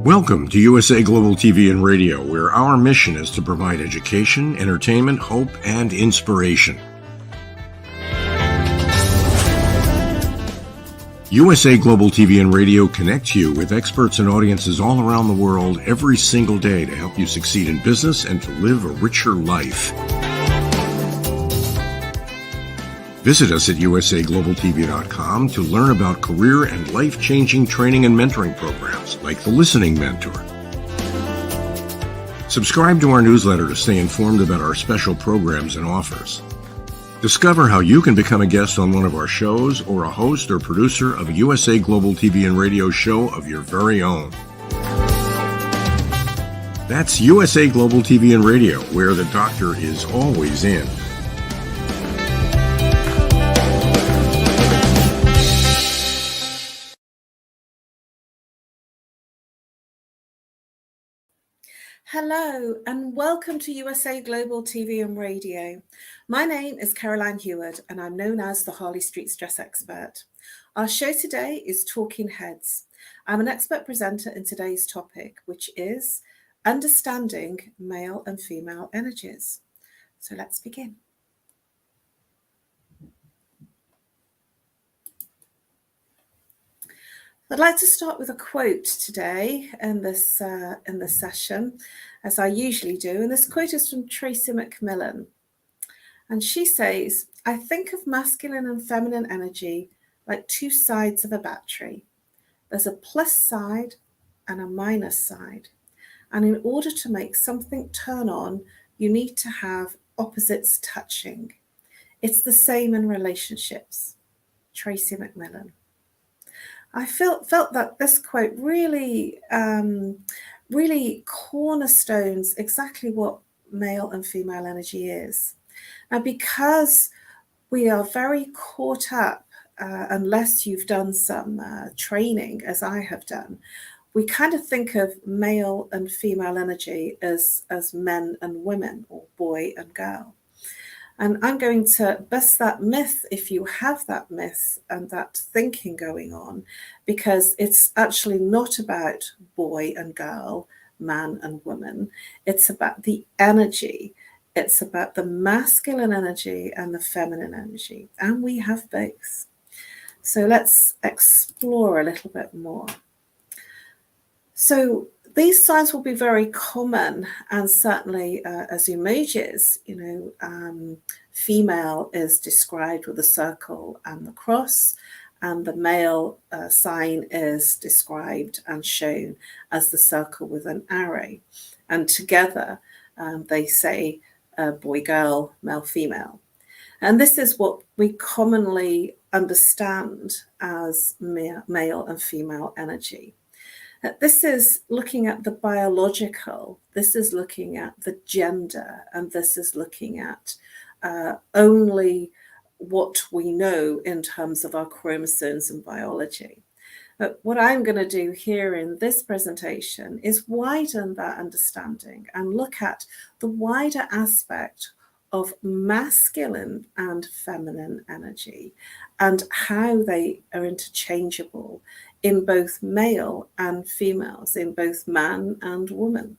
Welcome to USA Global TV and Radio, where our mission is to provide education, entertainment, hope, and inspiration. USA Global TV and Radio connects you with experts and audiences all around the world every single day to help you succeed in business and to live a richer life. Visit us at usaglobaltv.com to learn about career and life-changing training and mentoring programs like the Listening Mentor. Subscribe to our newsletter to stay informed about our special programs and offers. Discover how you can become a guest on one of our shows or a host or producer of a USA Global TV and Radio show of your very own. That's USA Global TV and Radio, where the doctor is always in. Hello and welcome to USA Global TV and Radio. My name is Caroline Heward and I'm known as the Harley Street Stress Expert. Our show today is Talking Heads. I'm an expert presenter in today's topic, which is understanding male and female energies. So let's begin. I'd like to start with a quote today in this session, as I usually do. And this quote is from Tracy McMillan. And she says, "I think of masculine and feminine energy like two sides of a battery. There's a plus side and a minus side. And in order to make something turn on, you need to have opposites touching. It's the same in relationships." Tracy McMillan. I felt that this quote really cornerstones exactly what male and female energy is. Now, because we are very caught up, unless you've done some training, as I have done, we kind of think of male and female energy as men and women, or boy and girl. And I'm going to bust that myth if you have that myth and that thinking going on, because it's actually not about boy and girl, man and woman. It's about the energy. It's about the masculine energy and the feminine energy. And we have both. So let's explore a little bit more. So these signs will be very common, and certainly as emojis, female is described with a circle and the cross, and the male sign is described and shown as the circle with an arrow. And together they say boy, girl, male, female. And this is what we commonly understand as male and female energy. This is looking at the biological, this is looking at the gender, and this is looking at only what we know in terms of our chromosomes and biology. But what I'm going to do here in this presentation is widen that understanding and look at the wider aspect of masculine and feminine energy and how they are interchangeable in both male and females, in both man and woman.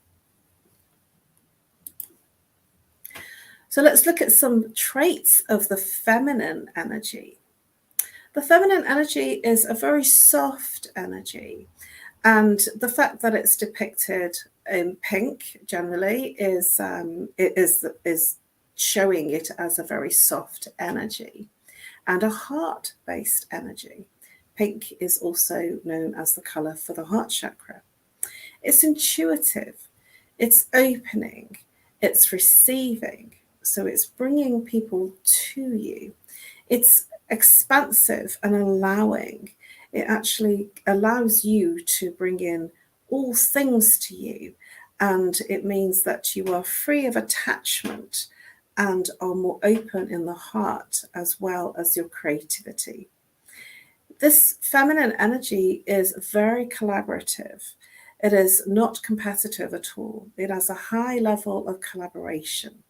So let's look at some traits of the feminine energy. The feminine energy is a very soft energy, and the fact that it's depicted in pink generally is showing it as a very soft energy and a heart-based energy. Pink is also known as the color for the heart chakra. It's intuitive, it's opening, it's receiving, so it's bringing people to you. It's expansive and allowing. It actually allows you to bring in all things to you, and it means that you are free of attachment and are more open in the heart as well as your creativity. This feminine energy is very collaborative. It is not competitive at all. It has a high level of collaboration.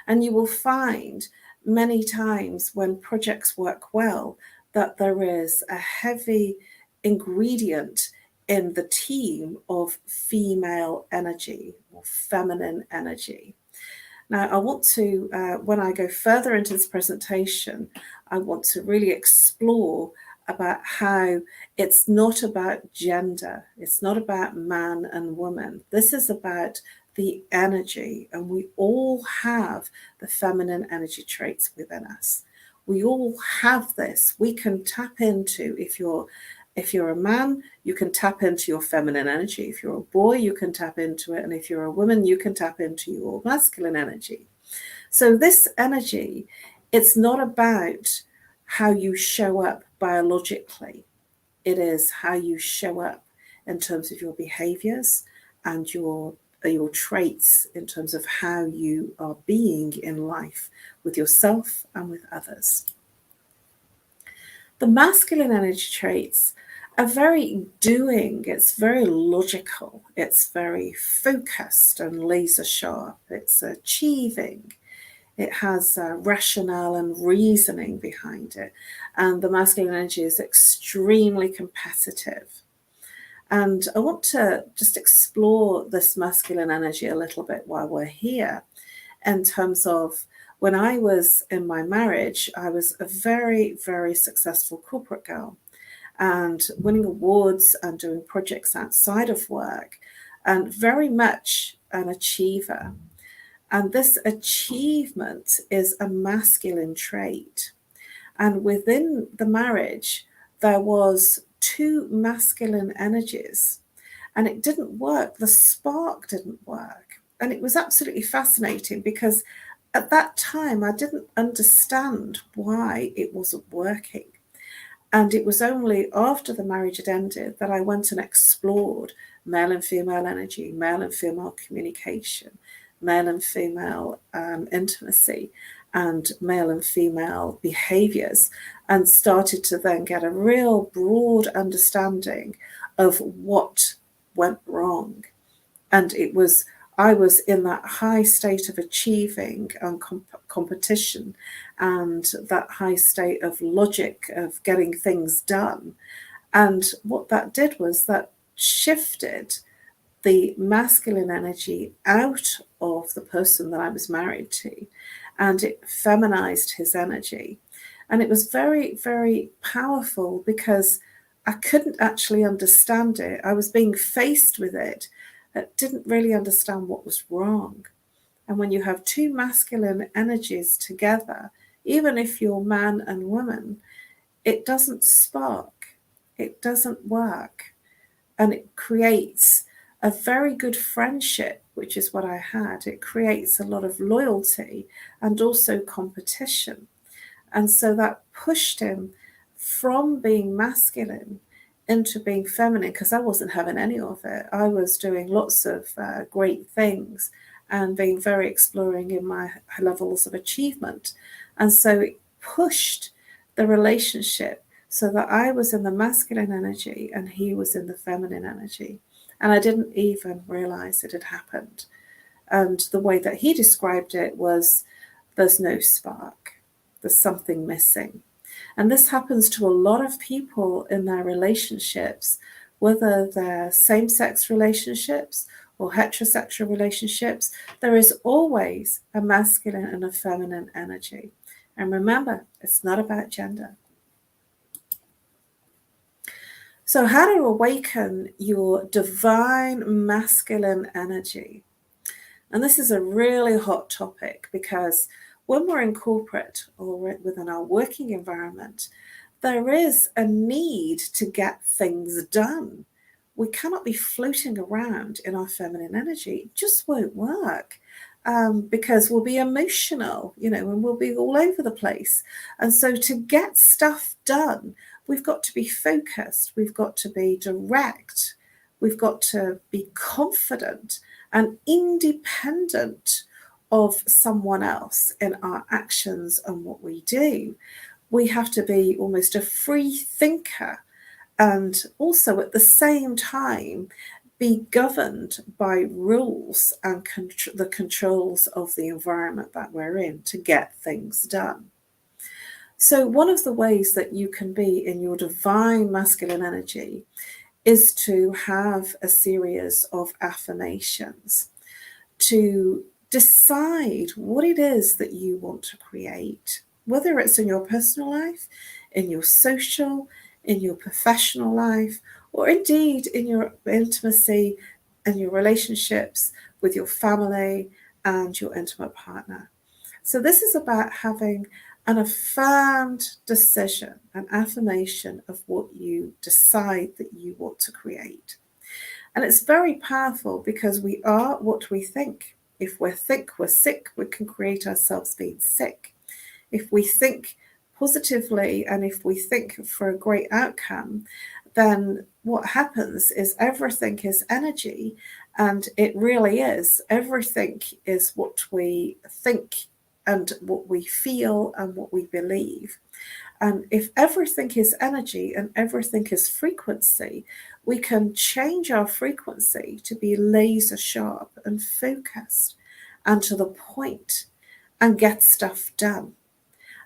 And you will find many times when projects work well that there is a heavy ingredient in the team of female energy or feminine energy. Now, I want to, when I go further into this presentation, I want to really explore about how it's not about gender. It's not about man and woman. This is about the energy, and we all have the feminine energy traits within us. We all have this. We can tap into, if you're a man, you can tap into your feminine energy. If you're a boy, you can tap into it. And if you're a woman, you can tap into your masculine energy. So this energy, it's not about how you show up biologically. It is how you show up in terms of your behaviors and your traits in terms of how you are being in life with yourself and with others. The masculine energy traits are very doing, it's very logical, it's very focused and laser sharp, it's achieving, it has rationale and reasoning behind it, and the masculine energy is extremely competitive. And I want to just explore this masculine energy a little bit while we're here, in terms of when I was in my marriage, I was a very, very successful corporate girl and winning awards and doing projects outside of work, and very much an achiever. And this achievement is a masculine trait. And within the marriage, there was two masculine energies, and it didn't work. The spark didn't work. And it was absolutely fascinating because at that time, I didn't understand why it wasn't working. And it was only after the marriage had ended that I went and explored male and female energy, male and female communication, male and female intimacy, and male and female behaviors, and started to then get a real broad understanding of what went wrong. And I was in that high state of achieving and competition, and that high state of logic of getting things done. And what that did was that shifted the masculine energy out of the person that I was married to, and it feminized his energy. And it was very, very powerful because I couldn't actually understand it. I was being faced with it. I didn't really understand what was wrong. And when you have two masculine energies together, even if you're man and woman, it doesn't spark, it doesn't work. And it creates a very good friendship, which is what I had. It creates a lot of loyalty and also competition. And so that pushed him from being masculine into being feminine, because I wasn't having any of it. I was doing lots of great things and being very exploring in my levels of achievement. And so it pushed the relationship so that I was in the masculine energy and he was in the feminine energy. And I didn't even realize it had happened. And the way that he described it was, there's no spark, there's something missing. And this happens to a lot of people in their relationships, whether they're same-sex relationships or heterosexual relationships. There is always a masculine and a feminine energy. And remember, it's not about gender. So how to awaken your divine masculine energy? And this is a really hot topic because when we're in corporate or within our working environment, there is a need to get things done. We cannot be floating around in our feminine energy. It just won't work because we'll be emotional, and we'll be all over the place. And so to get stuff done, we've got to be focused. We've got to be direct. We've got to be confident and independent of someone else in our actions and what we do. We have to be almost a free thinker and also at the same time be governed by rules and the controls of the environment that we're in to get things done. So one of the ways that you can be in your divine masculine energy is to have a series of affirmations, to decide what it is that you want to create, whether it's in your personal life, in your social, in your professional life, or indeed in your intimacy and your relationships with your family and your intimate partner. So this is about having an affirmed decision, an affirmation of what you decide that you want to create. And it's very powerful because we are what we think. If we think we're sick, we can create ourselves being sick. If we think positively and if we think for a great outcome, then what happens is everything is energy, and it really is. Everything is what we think and what we feel and what we believe. And if everything is energy and everything is frequency, we can change our frequency to be laser sharp and focused and to the point and get stuff done.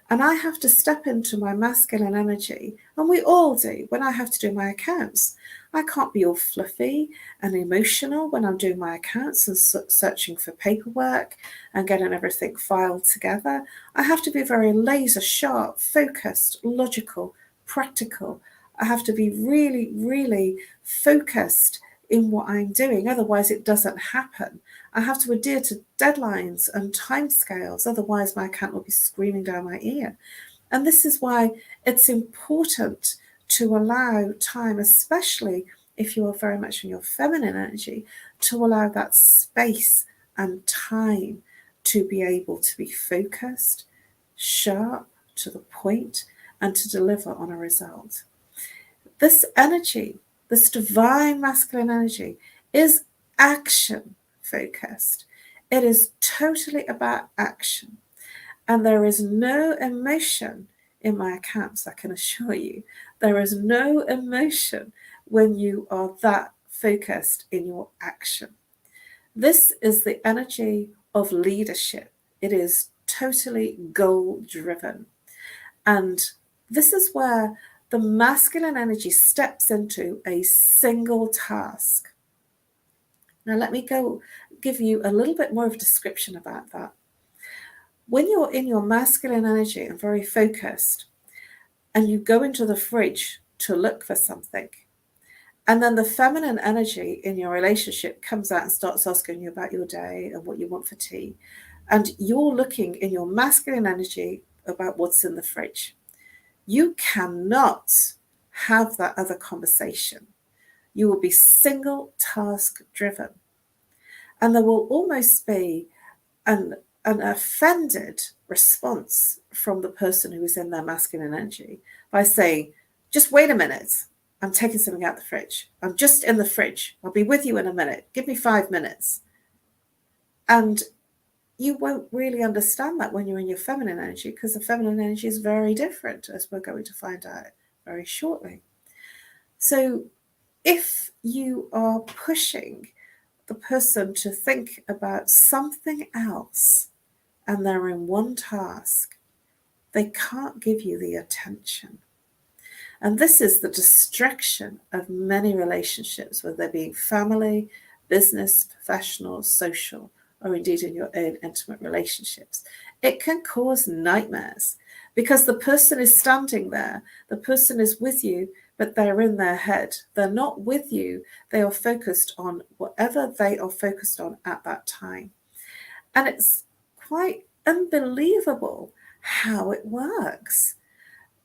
And I have to step into my masculine energy, and we all do, when I have to do my accounts. I can't be all fluffy and emotional when I'm doing my accounts and searching for paperwork and getting everything filed together. I have to be very laser sharp, focused, logical, practical. I have to be really, really focused in what I'm doing. Otherwise, it doesn't happen. I have to adhere to deadlines and timescales. Otherwise, my account will be screaming down my ear. And this is why it's important to allow time, especially if you are very much in your feminine energy, to allow that space and time to be able to be focused, sharp, to the point, and to deliver on a result. This energy, this divine masculine energy, is action focused. It is totally about action. And there is no emotion in my accounts, I can assure you. There is no emotion when you are that focused in your action. This is the energy of leadership. It is totally goal-driven. And this is where the masculine energy steps into a single task. Now, let me give you a little bit more of a description about that. When you're in your masculine energy and very focused, and you go into the fridge to look for something, and then the feminine energy in your relationship comes out and starts asking you about your day and what you want for tea, and you're looking in your masculine energy about what's in the fridge, you cannot have that other conversation. You will be single task driven. And there will almost be an offended response from the person who is in their masculine energy by saying, just wait a minute, I'm taking something out the fridge. I'm just in the fridge. I'll be with you in a minute. Give me 5 minutes. And you won't really understand that when you're in your feminine energy, because the feminine energy is very different, as we're going to find out very shortly. So if you are pushing the person to think about something else and they're in one task, they can't give you the attention. And this is the distraction of many relationships, whether they be family, business, professional, social, or indeed in your own intimate relationships. It can cause nightmares because the person is standing there, the person is with you, but they're in their head. They're not with you. They are focused on whatever they are focused on at that time. And it's quite unbelievable how it works,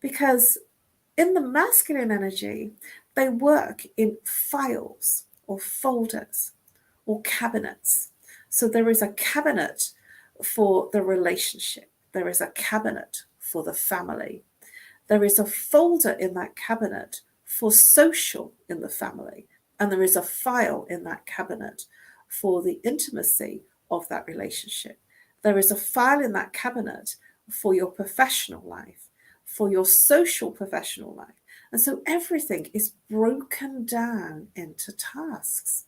because in the masculine energy, they work in files or folders or cabinets. So there is a cabinet for the relationship. There is a cabinet for the family. There is a folder in that cabinet for social in the family. And there is a file in that cabinet for the intimacy of that relationship. There is a file in that cabinet for your professional life, for your social professional life. And so everything is broken down into tasks.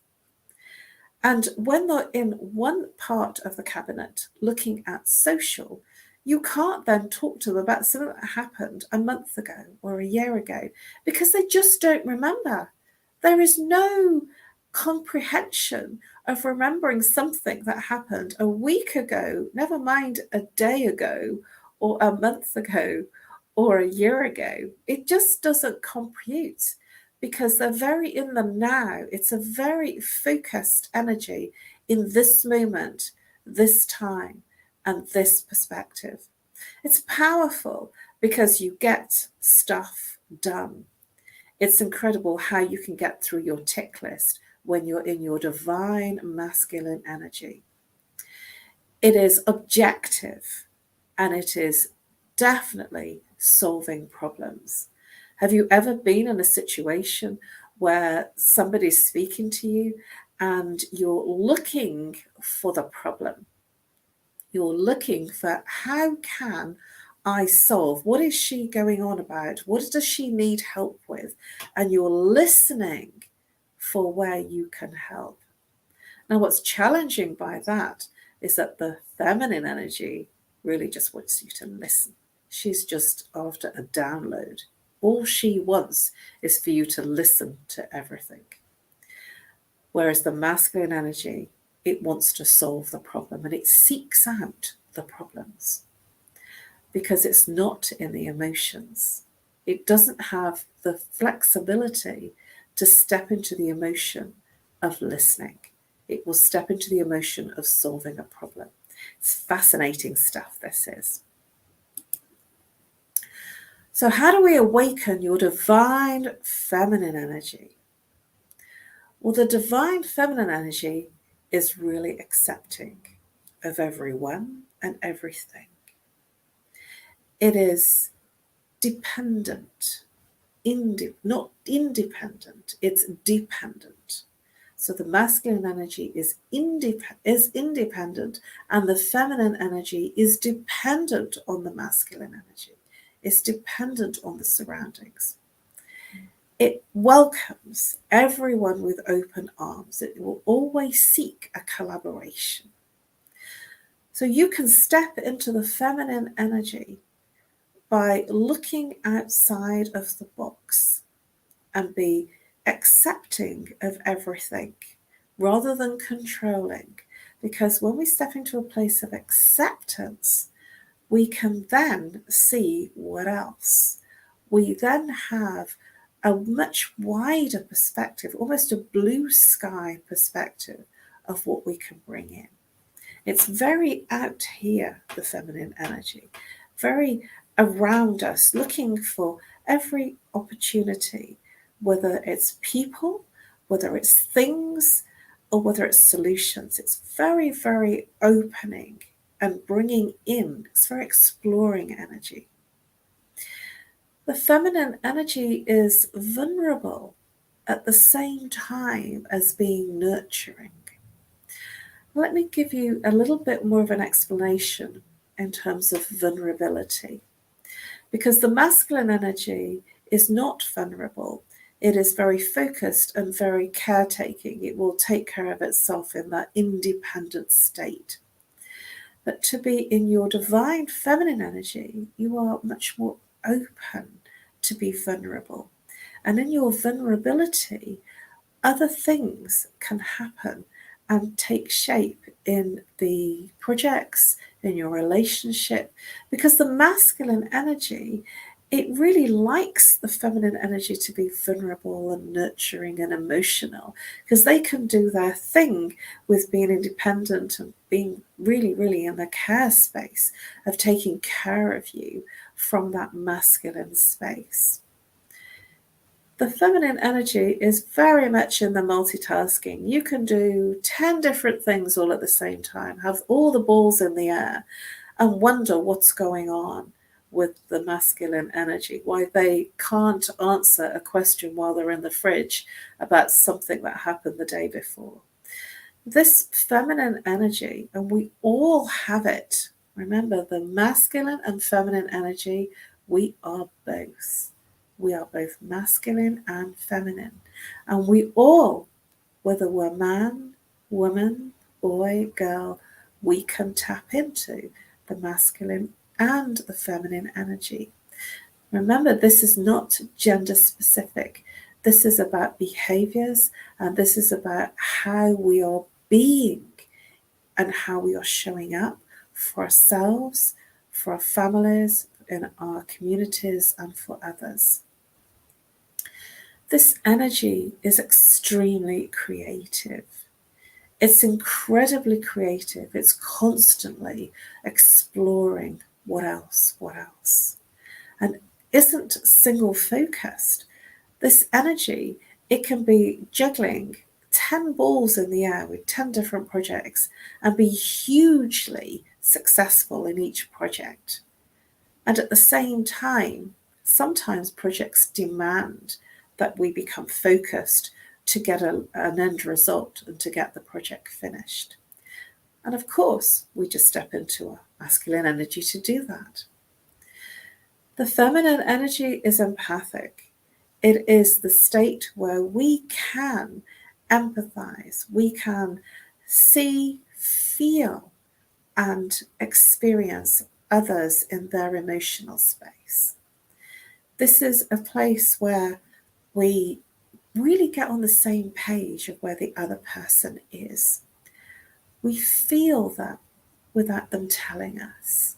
And when they're in one part of the cabinet looking at social, you can't then talk to them about something that happened a month ago or a year ago, because they just don't remember. There is no comprehension of remembering something that happened a week ago, never mind a day ago or a month ago or a year ago. It just doesn't compute because they're very in the now. It's a very focused energy in this moment, this time, and this perspective. It's powerful because you get stuff done. It's incredible how you can get through your tick list when you're in your divine masculine energy. It is objective and it is definitely solving problems. Have you ever been in a situation where somebody's speaking to you and you're looking for the problem? You're looking for how can I solve? What is she going on about? What does she need help with? And you're listening for where you can help. Now, what's challenging by that is that the feminine energy really just wants you to listen. She's just after a download. All she wants is for you to listen to everything. Whereas the masculine energy, it wants to solve the problem and it seeks out the problems because it's not in the emotions. It doesn't have the flexibility to step into the emotion of listening. It will step into the emotion of solving a problem. It's fascinating stuff, this is. So how do we awaken your divine feminine energy? Well, the divine feminine energy is really accepting of everyone and everything. It is dependent, not independent, it's dependent. So the masculine energy is independent and the feminine energy is dependent on the masculine energy. It's dependent on the surroundings. It welcomes everyone with open arms. It will always seek a collaboration. So you can step into the feminine energy by looking outside of the box and be accepting of everything rather than controlling. Because when we step into a place of acceptance, we can then see what else. We then have a much wider perspective, almost a blue sky perspective of what we can bring in. It's very out here, the feminine energy, very around us, looking for every opportunity, whether it's people, whether it's things, or whether it's solutions. It's very, very opening and bringing in, it's very exploring energy. The feminine energy is vulnerable at the same time as being nurturing. Let me give you a little bit more of an explanation in terms of vulnerability. Because the masculine energy is not vulnerable. It is very focused and very caretaking. It will take care of itself in that independent state. But to be in your divine feminine energy, you are much more open to be vulnerable. And in your vulnerability, other things can happen and take shape in the projects, in your relationship, because the masculine energy, it really likes the feminine energy to be vulnerable and nurturing and emotional, because they can do their thing with being independent and being really, really in the care space of taking care of you from that masculine space. The feminine energy is very much in the multitasking. You can do 10 different things all at the same time, have all the balls in the air, and wonder what's going on with the masculine energy, why they can't answer a question while they're in the fridge about something that happened the day before. This feminine energy, and we all have it. Remember, the masculine and feminine energy, we are both. We are both masculine and feminine. And we all, whether we're man, woman, boy, girl, we can tap into the masculine and the feminine energy. Remember, this is not gender specific. This is about behaviours, and this is about how we are being and how we are showing up for ourselves, for our families, in our communities, and for others. This energy is extremely creative. It's incredibly creative. It's constantly exploring what else, and isn't single focused. This energy, it can be juggling 10 balls in the air with 10 different projects and be hugely successful in each project. And at the same time, sometimes projects demand that we become focused to get an end result and to get the project finished. And of course, we just step into a masculine energy to do that. The feminine energy is empathic. It is the state where we can empathize, we can see, feel, and experience others in their emotional space. This is a place where we really get on the same page of where the other person is. We feel that without them telling us.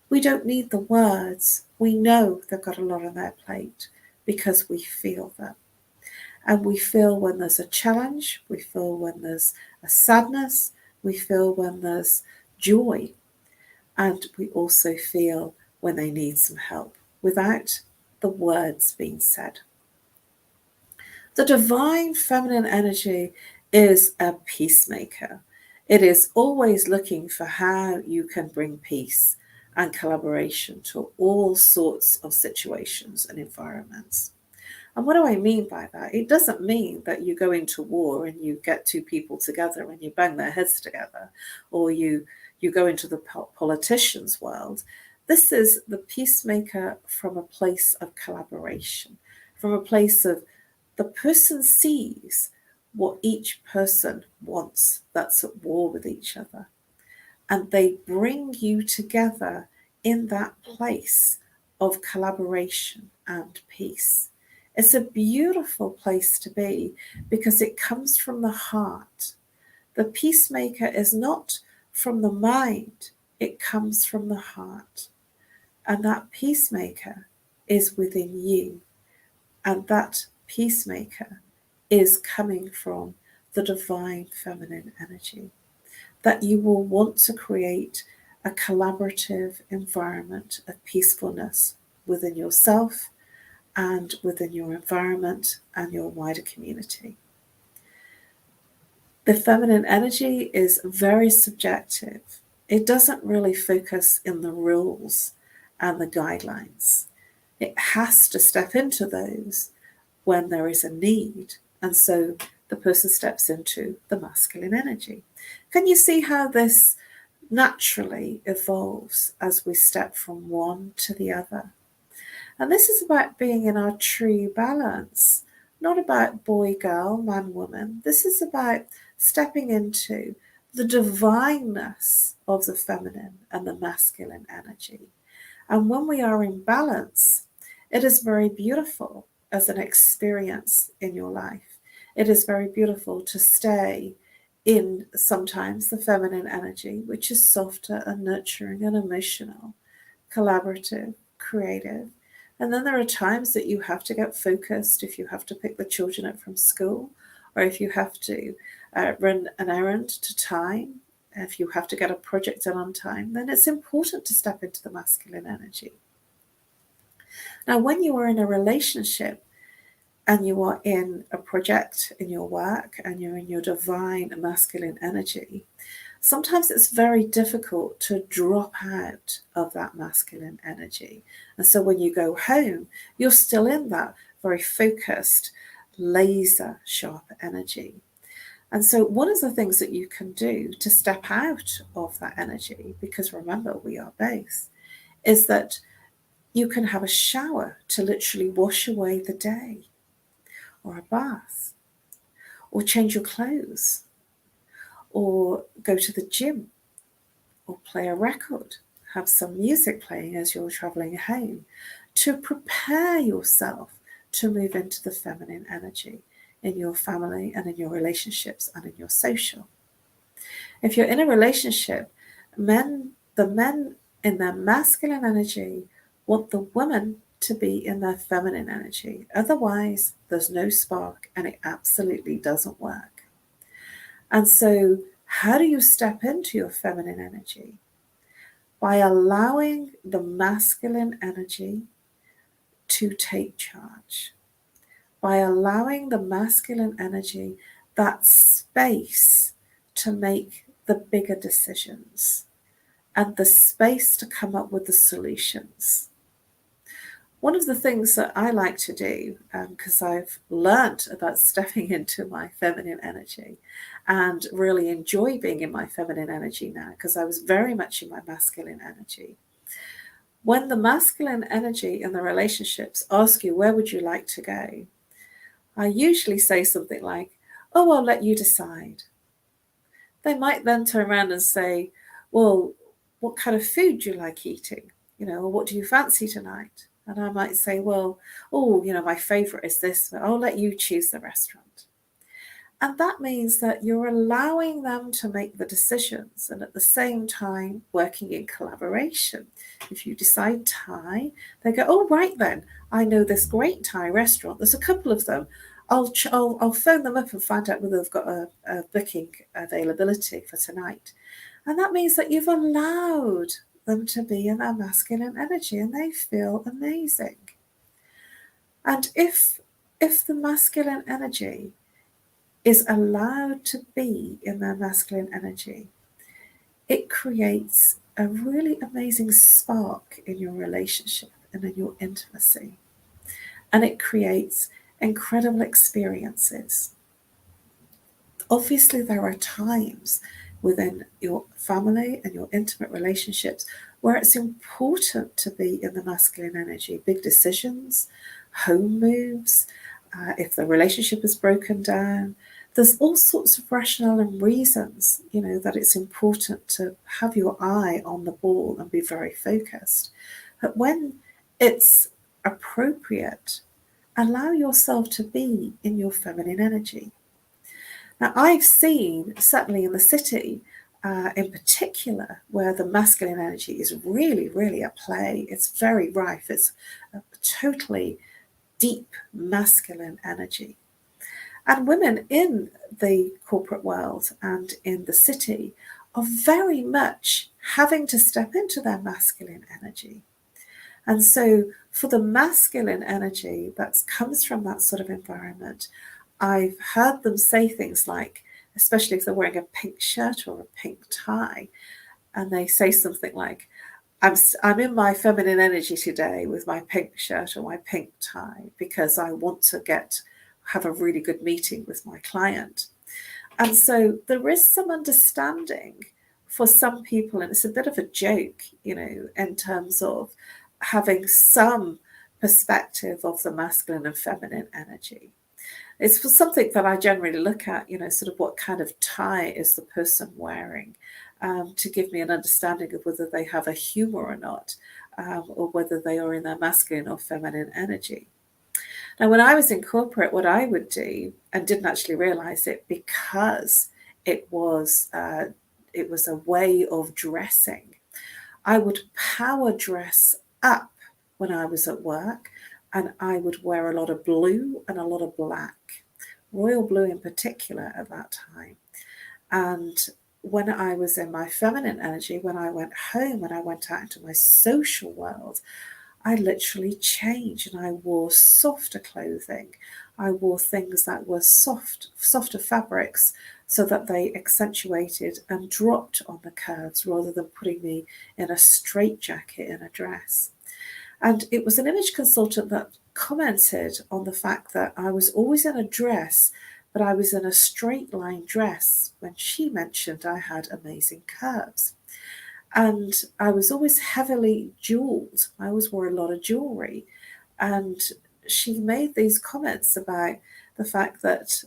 We don't need the words. We know they've got a lot on their plate because we feel them. And we feel when there's a challenge, we feel when there's a sadness, we feel when there's joy, and we also feel when they need some help without the words being said. The divine feminine energy is a peacemaker. It is always looking for how you can bring peace and collaboration to all sorts of situations and environments. And what do I mean by that? It doesn't mean that you go into war and you get two people together and you bang their heads together, or you go into the politician's world. This is the peacemaker from a place of collaboration, from a place of the person sees what each person wants that's at war with each other. And they bring you together in that place of collaboration and peace. It's a beautiful place to be because it comes from the heart. The peacemaker is not from the mind, it comes from the heart. And that peacemaker is within you. And that peacemaker is coming from the divine feminine energy. That you will want to create a collaborative environment of peacefulness within yourself and within your environment and your wider community. The feminine energy is very subjective. It doesn't really focus in the rules and the guidelines. It has to step into those when there is a need. And so the person steps into the masculine energy. Can you see how this naturally evolves as we step from one to the other? And this is about being in our true balance, not about boy, girl, man, woman. This is about stepping into the divineness of the feminine and the masculine energy. And when we are in balance, it is very beautiful as an experience in your life. It is very beautiful to stay in sometimes the feminine energy, which is softer and nurturing and emotional, collaborative, creative. And then there are times that you have to get focused if you have to pick the children up from school, or if you have to run an errand to time, if you have to get a project done on time, then it's important to step into the masculine energy. Now, when you are in a relationship and you are in a project in your work and you're in your divine masculine energy, sometimes it's very difficult to drop out of that masculine energy. And so when you go home, you're still in that very focused, laser sharp energy. And so one of the things that you can do to step out of that energy, because remember, we are both, is that you can have a shower to literally wash away the day, or a bath, or change your clothes, or go to the gym, or play a record, have some music playing as you're traveling home, to prepare yourself to move into the feminine energy in your family and in your relationships and in your social. If you're in a relationship, the men in their masculine energy want the women to be in their feminine energy. Otherwise, there's no spark and it absolutely doesn't work. And so, how do you step into your feminine energy? By allowing the masculine energy to take charge. By allowing the masculine energy that space to make the bigger decisions and the space to come up with the solutions. One of the things that I like to do, because I've learnt about stepping into my feminine energy and really enjoy being in my feminine energy now, because I was very much in my masculine energy. When the masculine energy in the relationships ask you, where would you like to go? I usually say something like, oh, I'll let you decide. They might then turn around and say, well, what kind of food do you like eating? Or what do you fancy tonight? And I might say, well, my favorite is this, but I'll let you choose the restaurant. And that means that you're allowing them to make the decisions and at the same time working in collaboration. If you decide Thai, they go, oh, right then, I know this great Thai restaurant. There's a couple of them. I'll phone them up and find out whether they've got a booking availability for tonight. And that means that you've allowed them to be in their masculine energy and they feel amazing. And if the masculine energy is allowed to be in their masculine energy, it creates a really amazing spark in your relationship and in your intimacy. And it creates incredible experiences. Obviously, there are times within your family and your intimate relationships where it's important to be in the masculine energy. Big decisions, home moves, if the relationship is broken down, there's all sorts of rationale and reasons, that it's important to have your eye on the ball and be very focused. But when it's appropriate, allow yourself to be in your feminine energy. Now, I've seen, certainly in the city, in particular, where the masculine energy is really, really at play. It's very rife. It's a totally deep masculine energy. And women in the corporate world and in the city are very much having to step into their masculine energy. And so for the masculine energy that comes from that sort of environment, I've heard them say things like, especially if they're wearing a pink shirt or a pink tie, and they say something like, I'm in my feminine energy today with my pink shirt or my pink tie because I want to have a really good meeting with my client. And so there is some understanding for some people, and it's a bit of a joke, in terms of having some perspective of the masculine and feminine energy. It's something that I generally look at, sort of what kind of tie is the person wearing, to give me an understanding of whether they have a humor or not, or whether they are in their masculine or feminine energy. Now, when I was in corporate, what I would do, and didn't actually realize it because it was a way of dressing, I would power dress up when I was at work, and I would wear a lot of blue and a lot of black, royal blue in particular at that time. And when I was in my feminine energy, when I went home and I went out into my social world, I literally changed and I wore softer clothing. I wore things that were softer fabrics so that they accentuated and dropped on the curves rather than putting me in a straitjacket in a dress. And it was an image consultant that commented on the fact that I was always in a dress, but I was in a straight line dress when she mentioned I had amazing curves. And I was always heavily jeweled. I always wore a lot of jewelry. And she made these comments about the fact that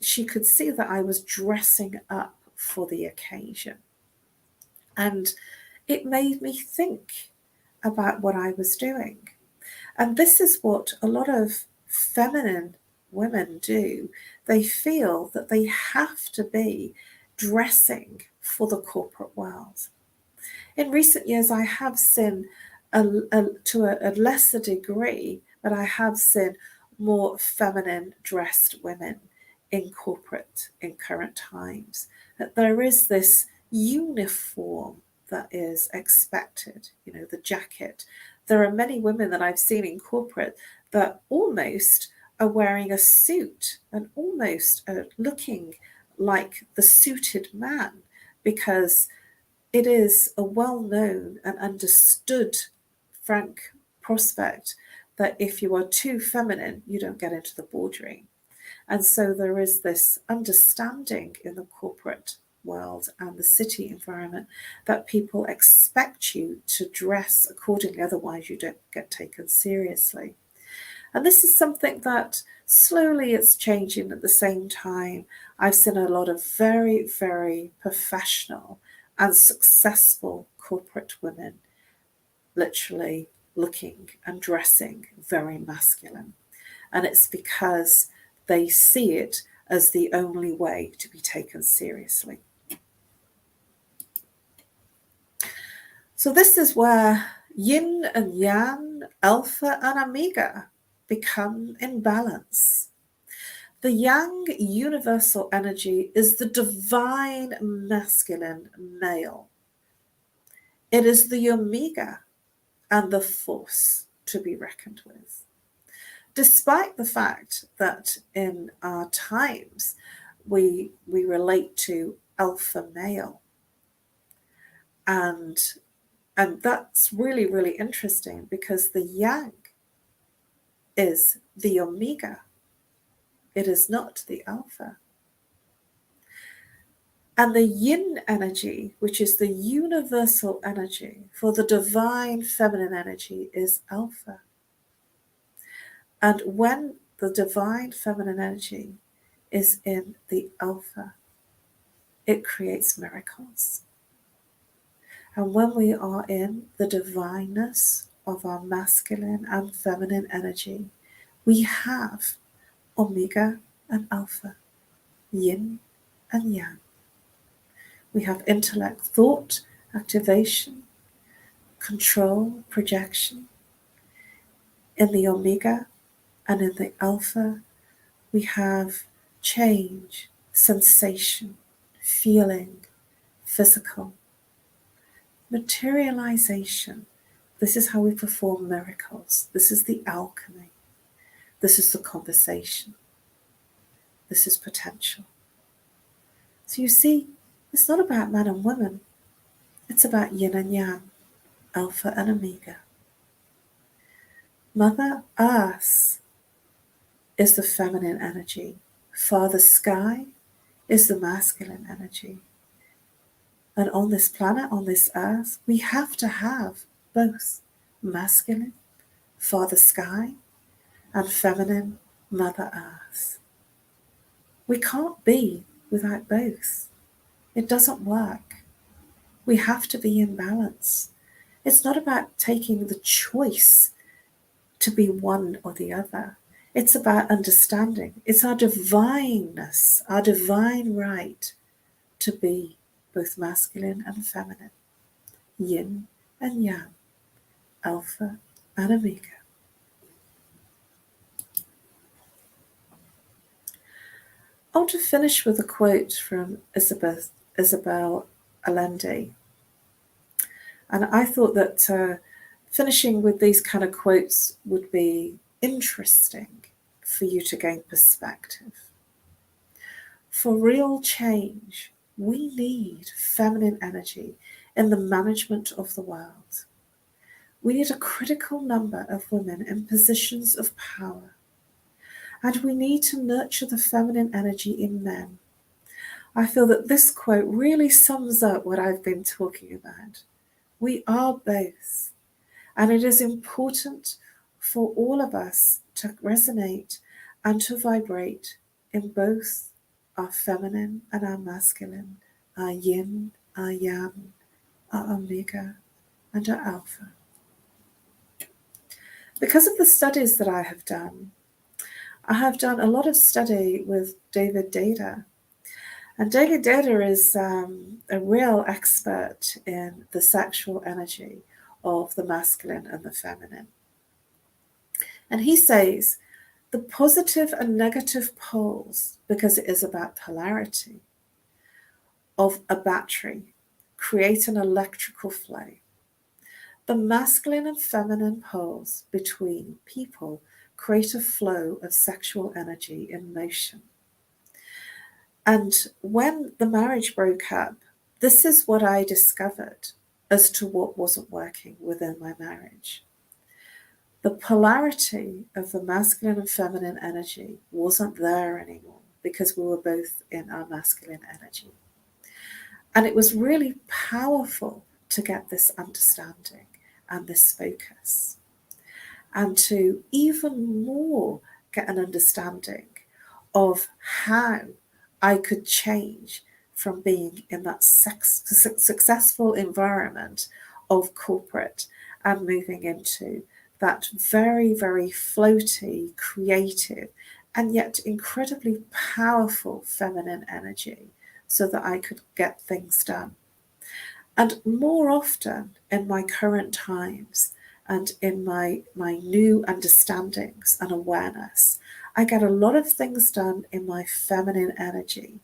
she could see that I was dressing up for the occasion. And it made me think about what I was doing. And this is what a lot of feminine women do. They feel that they have to be dressing for the corporate world. In recent years, I have seen, to a lesser degree, but I have seen more feminine dressed women in corporate in current times. That there is this uniform that is expected, the jacket. There are many women that I've seen in corporate that almost are wearing a suit and almost looking like the suited man, because it is a well-known and understood frank prospect that if you are too feminine, you don't get into the boardroom. And so there is this understanding in the corporate world and the city environment that people expect you to dress accordingly, otherwise you don't get taken seriously. And this is something that slowly it's changing. At the same time, I've seen a lot of very, very professional and successful corporate women literally looking and dressing very masculine. And it's because they see it as the only way to be taken seriously. So this is where yin and yang, alpha and omega, become in balance. The yang universal energy is the divine masculine male. It is the omega and the force to be reckoned with. Despite the fact that in our times we relate to alpha male, and that's really, really interesting, because the yang is the omega. It is not the alpha. And the yin energy, which is the universal energy for the divine feminine energy, is alpha. And when the divine feminine energy is in the alpha, it creates miracles. And when we are in the divineness of our masculine and feminine energy, we have omega and alpha, yin and yang. We have intellect, thought, activation, control, projection. In the omega and in the alpha, we have change, sensation, feeling, physical, materialization. This is how we perform miracles. This is the alchemy. This is the conversation. This is potential. So you see, it's not about man and woman. It's about yin and yang, alpha and omega. Mother Earth is the feminine energy. Father Sky is the masculine energy. And on this planet, on this earth, we have to have both masculine, Father Sky, and feminine, Mother Earth. We can't be without both. It doesn't work. We have to be in balance. It's not about taking the choice to be one or the other. It's about understanding. It's our divineness, our divine right to be both masculine and feminine, yin and yang, alpha and omega. I want to finish with a quote from Isabel Allende. And I thought that finishing with these kind of quotes would be interesting for you to gain perspective. For real change, we need feminine energy in the management of the world. We need a critical number of women in positions of power. And we need to nurture the feminine energy in men. I feel that this quote really sums up what I've been talking about. We are both. And it is important for all of us to resonate and to vibrate in both our feminine and our masculine, our yin, our yang, our omega, and our alpha. Because of the studies that I have done a lot of study with David Data. And David Data is a real expert in the sexual energy of the masculine and the feminine. And he says the positive and negative poles, because it is about polarity, of a battery create an electrical flow. The masculine and feminine poles between people create a flow of sexual energy in motion. And when the marriage broke up, this is what I discovered as to what wasn't working within my marriage. The polarity of the masculine and feminine energy wasn't there anymore because we were both in our masculine energy. And it was really powerful to get this understanding and this focus, and to even more get an understanding of how I could change from being in that successful environment of corporate and moving into that very, very floaty, creative, and yet incredibly powerful feminine energy so that I could get things done. And more often in my current times and in my new understandings and awareness, I get a lot of things done in my feminine energy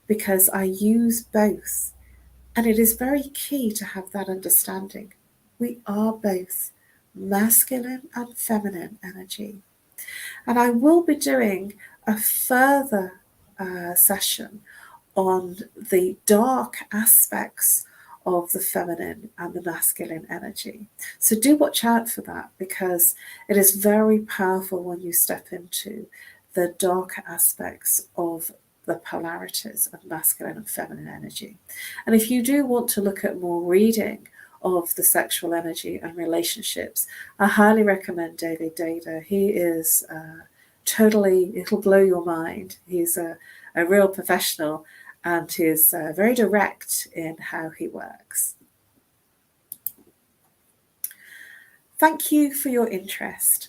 because I use both. And it is very key to have that understanding. We are both masculine and feminine energy. And I will be doing a further session on the dark aspects of the feminine and the masculine energy. So do watch out for that, because it is very powerful when you step into the darker aspects of the polarities of masculine and feminine energy. And if you do want to look at more reading of the sexual energy and relationships, I highly recommend David Data. He is it'll blow your mind. He's a real professional, and he is very direct in how he works. Thank you for your interest,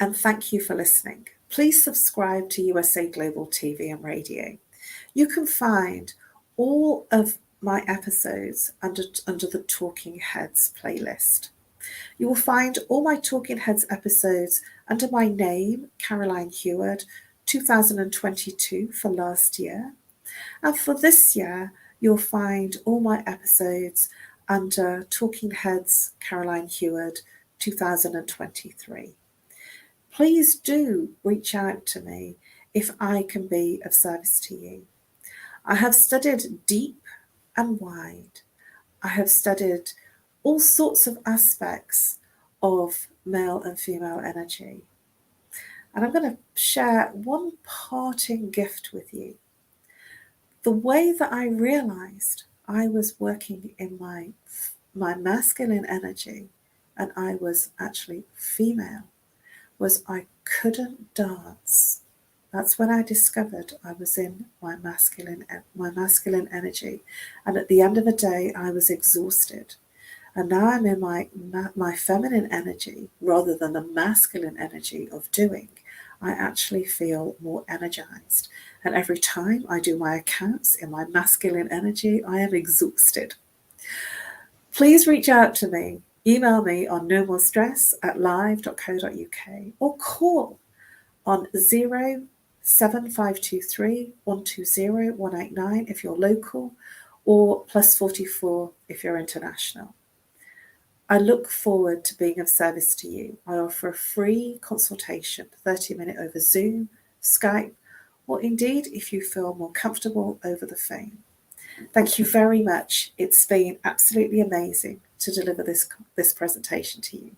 and thank you for listening. Please subscribe to USA Global TV and Radio. You can find all of my episodes under the Talking Heads playlist. You will find all my Talking Heads episodes under my name, Caroline Heward, 2022 for last year. And for this year, you'll find all my episodes under Talking Heads, Caroline Heward, 2023. Please do reach out to me if I can be of service to you. I have studied deep and wide. I have studied all sorts of aspects of male and female energy. And I'm going to share one parting gift with you. The way that I realized I was working in my masculine energy and I was actually female was I couldn't dance. That's when I discovered I was in my masculine energy. And at the end of the day, I was exhausted. And now I'm in my feminine energy rather than the masculine energy of doing. I actually feel more energized. And every time I do my accounts in my masculine energy, I am exhausted. Please reach out to me. Email me on nomorestress@live.co.uk or call on 07523 120 189 if you're local, or +44 if you're international. I look forward to being of service to you. I offer a free consultation, 30-minute over Zoom, Skype, or indeed, if you feel more comfortable, over the phone. Thank you very much. It's been absolutely amazing to deliver this presentation to you.